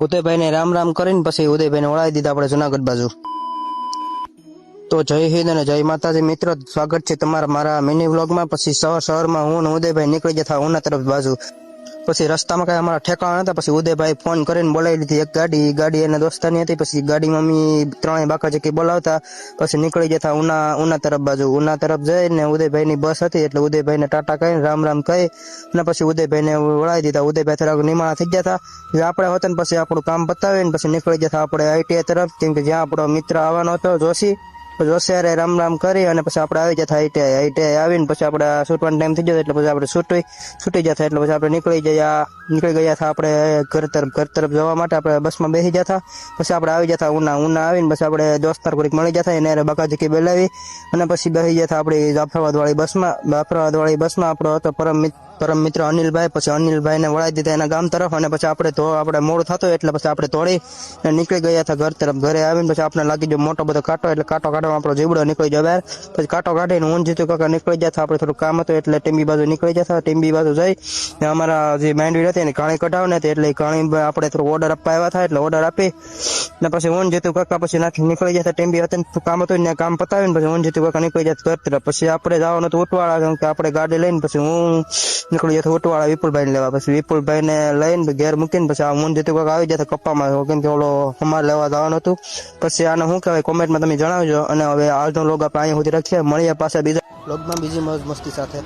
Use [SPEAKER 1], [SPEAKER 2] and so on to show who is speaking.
[SPEAKER 1] ઉદયભાઈ ને રામ રામ કરીને પછી ઉદયભાઈ ને વળાવી દીધા આપણે જુનાગઢ બાજુ। તો જય હિન્દ અને જય માતાજી મિત્રો, સ્વાગત છે તમારા મારા મિની વ્લોગમાં। પછી સવારમાં હું ને ઉદયભાઈ નીકળી ગયા હતા ઉના તરફ બાજુ। પછી રસ્તામાં કઈ અમારા ઠેકાણા હતા, પછી ઉદયભાઈ ફોન કરીને બોલાવી લીધી એક ગાડી એના દોસ્તાની હતી। પછી ગાડીમાં અમે ત્રણેય બાકા ચકી બોલાવતા પછી નીકળી ગયા હતા ઉના તરફ બાજુ। ઉના તરફ જઈને ઉદયભાઈ ની બસ હતી એટલે ઉદયભાઈ ને ટાટા કહીને રામ રામ કહી અને પછી ઉદયભાઈ ને વળાવી દીધા। ઉદયભાઈ થોડાક નિમાણા થઈ ગયા હતા આપણે હતા ને પછી આપણું કામ પતાવીને પછી નીકળી ગયા હતા આપણે ITI તરફ, કેમ કે જ્યાં આપણો મિત્ર આવવાનો હતો જોશિયારે રામ રામ કરી અને પછી આપણે આવી જતા ITI આવીને પછી આપણે છૂટવાનો ટાઈમ થઈ ગયો એટલે પછી આપણે છૂટી જતા એટલે પછી આપણે નીકળી ગયા હતા આપણે ઘર તરફ જવા માટે। આપણે બસમાં બેસી જતા પછી આપણે આવી જતા ઉના આવીને પછી આપણે દોસ્તાર કોઈક મળી જતા એને બકાજીકી બોલાવી અને પછી બેસી જતા આપણી જાફરાબાદ વાળી બસમાં આપણો હતો પરમ મિત્ર અનિલભાઈ। પછી અનિલભાઈ ને વળાવી દીધા એના ગામ તરફ અને પછી આપણે મોડું થતું એટલે પછી આપણે તોડી નીકળી ગયા હતા ઘર તરફ। ઘરે આવીને પછી આપણે લાગી ગયો મોટો બધો કાંટો, એટલે કાંટો કાઢવા આપણો જીવડો નીકળી ગયો બહાર। પછી કાંટો કાઢીને હું જીતું કાકા નીકળી જતા, આપણે થોડું કામ હતું એટલે ટીંબી બાજુ નીકળી જતા। ટીંબી બાજુ જઈ અમારા જે માંડવી હતી એને કાણી કઢાવને હતી એટલે કાણી આપણે થોડું ઓર્ડર આપવા આવ્યા હતા એટલે ઓર્ડર આપી ને પછી હું જીતું કાકા પછી નીકળી જતા। ટીંબી હતી કામ હતું ને કામ પતાવીને પછી હું જીતું કાકા નીકળી જતા ઘર તરફ। પછી આપણે જવાનું હતું ઉટવાળા, કેમ કે આપણે ગાડી લઈને પછી હું નીકળી જતો ઉટવાળા વિપુલભાઈ ને લેવા। પછી વિપુલભાઈ ને લઈને ઘેર મૂકીને પછી આ હું જીતું કાકા આવી જતા કપ્પામાં, કેમ કે ઓલો અમારે લેવા જવાનું હતું। પછી આને શું કહેવાય કોમેન્ટમાં તમે જણાવજો। અને હવે આજનો વ્લોગ આપણે અહીંયા સુધી રાખીએ, મળીએ પાછા બીજા વ્લોગમાં બીજી મોજ મસ્તી સાથે।